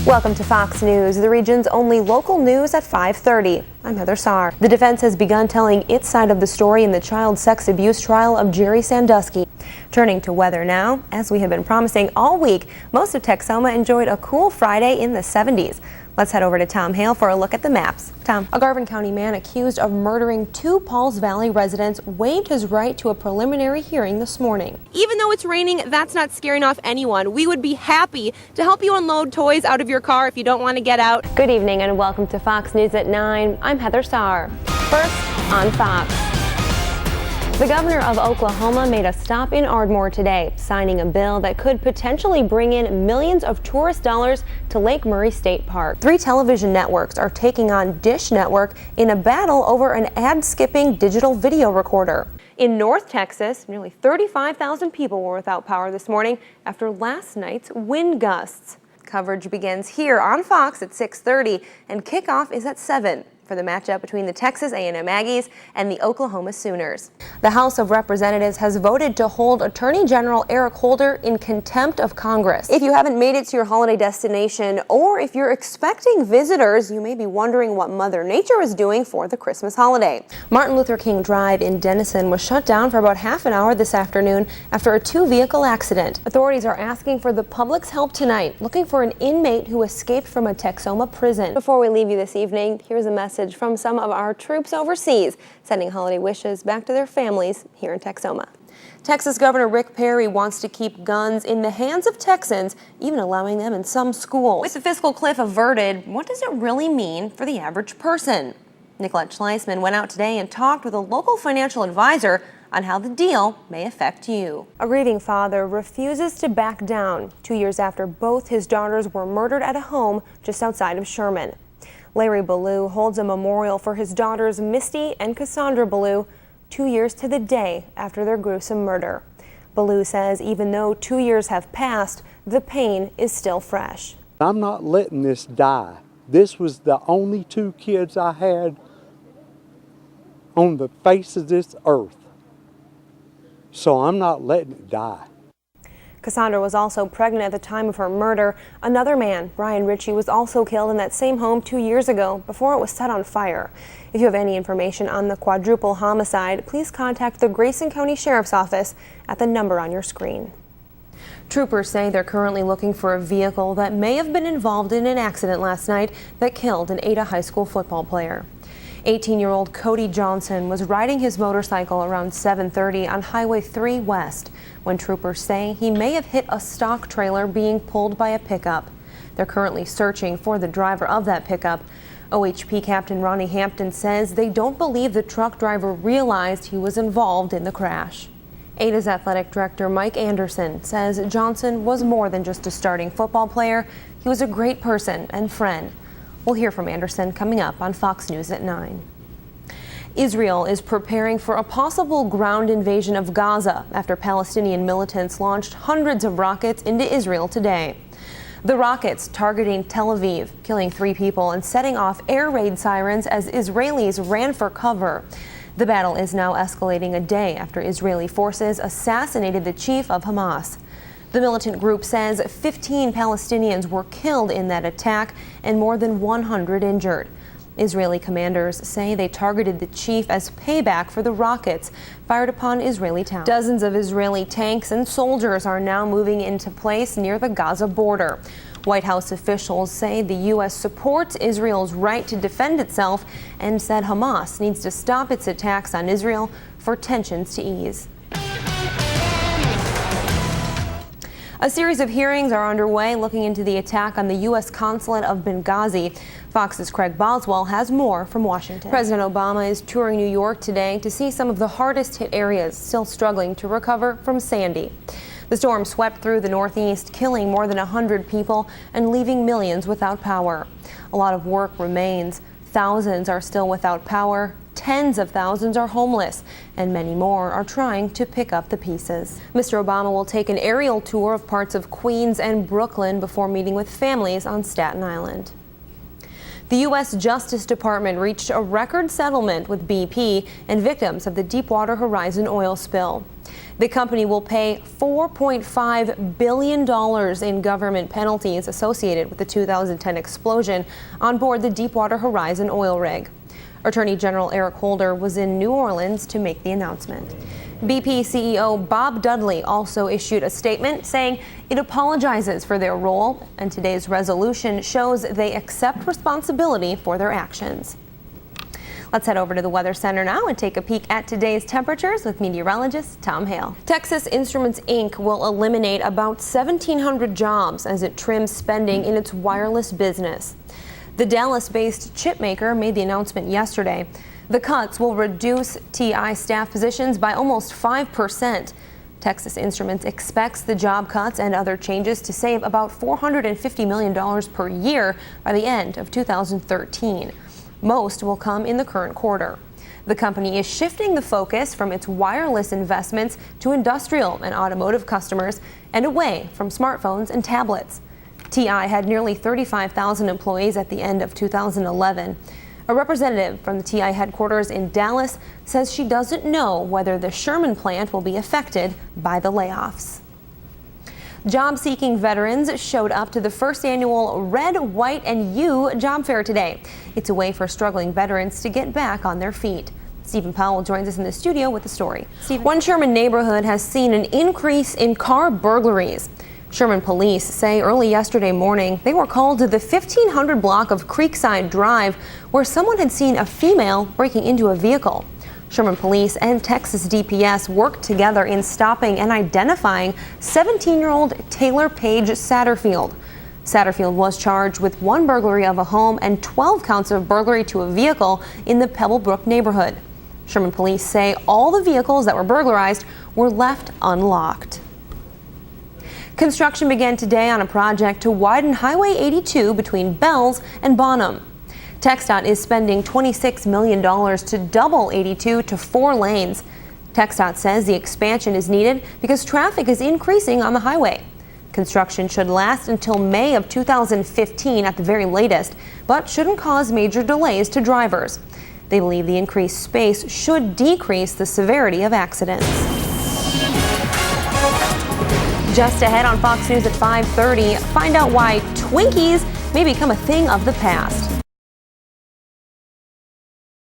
Welcome to Fox News, the region's only local news at 5:30. I'm Heather Sahr. The defense has begun telling its side of the story in the child sex abuse trial of Jerry Sandusky. Turning to weather now, as we have been promising all week, most of Texoma enjoyed a cool Friday in the 70s. Let's head over to Tom Hale for a look at the maps. Tom. A Garvin County man accused of murdering two Pauls Valley residents waived his right to a preliminary hearing this morning. Even though it's raining, that's not scaring off anyone. We would be happy to help you unload toys out of your car if you don't want to get out. Good evening and welcome to Fox News at 9. I'm Heather Sahr. First on Fox. The governor of Oklahoma made a stop in Ardmore today, signing a bill that could potentially bring in millions of tourist dollars to Lake Murray State Park. 3 television networks are taking on Dish Network in a battle over an ad-skipping digital video recorder. In North Texas, nearly 35,000 people were without power this morning after last night's wind gusts. Coverage begins here on Fox at 6:30 and kickoff is at 7. For the matchup between the Texas A&M Aggies and the Oklahoma Sooners. The House of Representatives has voted to hold Attorney General Eric Holder in contempt of Congress. If you haven't made it to your holiday destination, or if you're expecting visitors, you may be wondering what Mother Nature is doing for the Christmas holiday. Martin Luther King Drive in Denison was shut down for about half an hour this afternoon after a 2-vehicle accident. Authorities are asking for the public's help tonight, looking for an inmate who escaped from a Texoma prison. Before we leave you this evening, here's a message from some of our troops overseas, sending holiday wishes back to their families here in Texoma. Texas Governor Rick Perry wants to keep guns in the hands of Texans, even allowing them in some schools. With the fiscal cliff averted, what does it really mean for the average person? Nicolette Schleisman went out today and talked with a local financial advisor on how the deal may affect you. A grieving father refuses to back down 2 years after both his daughters were murdered at a home just outside of Sherman. Larry Ballou holds a memorial for his daughters Misty and Cassandra Ballou 2 years to the day after their gruesome murder. Ballou says even though 2 years have passed, the pain is still fresh. I'm not letting this die. This was the only 2 kids I had on the face of this earth. So I'm not letting it die. Cassandra was also pregnant at the time of her murder. Another man, Brian Ritchie, was also killed in that same home 2 years ago before it was set on fire. If you have any information on the quadruple homicide, please contact the Grayson County Sheriff's Office at the number on your screen. Troopers say they're currently looking for a vehicle that may have been involved in an accident last night that killed an Ada High School football player. 18-year-old Cody Johnson was riding his motorcycle around 7:30 on Highway 3 West when troopers say he may have hit a stock trailer being pulled by a pickup. They're currently searching for the driver of that pickup. OHP Captain Ronnie Hampton says they don't believe the truck driver realized he was involved in the crash. Ada's athletic director Mike Anderson says Johnson was more than just a starting football player. He was a great person and friend. We'll hear from Anderson coming up on Fox News at 9. Israel is preparing for a possible ground invasion of Gaza after Palestinian militants launched hundreds of rockets into Israel today. The rockets targeting Tel Aviv, killing 3 people and setting off air raid sirens as Israelis ran for cover. The battle is now escalating a day after Israeli forces assassinated the chief of Hamas. The militant group says 15 Palestinians were killed in that attack and more than 100 injured. Israeli commanders say they targeted the chief as payback for the rockets fired upon Israeli towns. Dozens of Israeli tanks and soldiers are now moving into place near the Gaza border. White House officials say the U.S. supports Israel's right to defend itself and said Hamas needs to stop its attacks on Israel for tensions to ease. A series of hearings are underway looking into the attack on the U.S. consulate of Benghazi. Fox's Craig Boswell has more from Washington. President Obama is touring New York today to see some of the hardest hit areas still struggling to recover from Sandy. The storm swept through the Northeast, killing more than 100 people and leaving millions without power. A lot of work remains. Thousands are still without power. Tens of thousands are homeless, and many more are trying to pick up the pieces. Mr. Obama will take an aerial tour of parts of Queens and Brooklyn before meeting with families on Staten Island. The U.S. Justice Department reached a record settlement with BP and victims of the Deepwater Horizon oil spill. The company will pay $4.5 billion in government penalties associated with the 2010 explosion on board the Deepwater Horizon oil rig. Attorney General Eric Holder was in New Orleans to make the announcement. BP CEO Bob Dudley also issued a statement saying it apologizes for their role, and today's resolution shows they accept responsibility for their actions. Let's head over to the Weather Center now and take a peek at today's temperatures with meteorologist Tom Hale. Texas Instruments Inc. will eliminate about 1,700 jobs as it trims spending in its wireless business. The Dallas-based chipmaker made the announcement yesterday. The cuts will reduce TI staff positions by almost 5%. Texas Instruments expects the job cuts and other changes to save about $450 million per year by the end of 2013. Most will come in the current quarter. The company is shifting the focus from its wireless investments to industrial and automotive customers and away from smartphones and tablets. TI had nearly 35,000 employees at the end of 2011. A representative from the TI headquarters in Dallas says she doesn't know whether the Sherman plant will be affected by the layoffs. Job-seeking veterans showed up to the first annual Red, White, and You job fair today. It's a way for struggling veterans to get back on their feet. Stephen Powell joins us in the studio with the story. Stephen. One Sherman neighborhood has seen an increase in car burglaries. Sherman police say early yesterday morning they were called to the 1500 block of Creekside Drive where someone had seen a female breaking into a vehicle. Sherman police and Texas DPS worked together in stopping and identifying 17-year-old Taylor Paige Satterfield. Satterfield was charged with 1 burglary of a home and 12 counts of burglary to a vehicle in the Pebblebrook neighborhood. Sherman police say all the vehicles that were burglarized were left unlocked. Construction began today on a project to widen Highway 82 between Bells and Bonham. TxDOT is spending $26 million to double 82 to 4 lanes. TxDOT says the expansion is needed because traffic is increasing on the highway. Construction should last until May of 2015 at the very latest, but shouldn't cause major delays to drivers. They believe the increased space should decrease the severity of accidents. Just ahead on Fox News at 5:30, find out why Twinkies may become a thing of the past.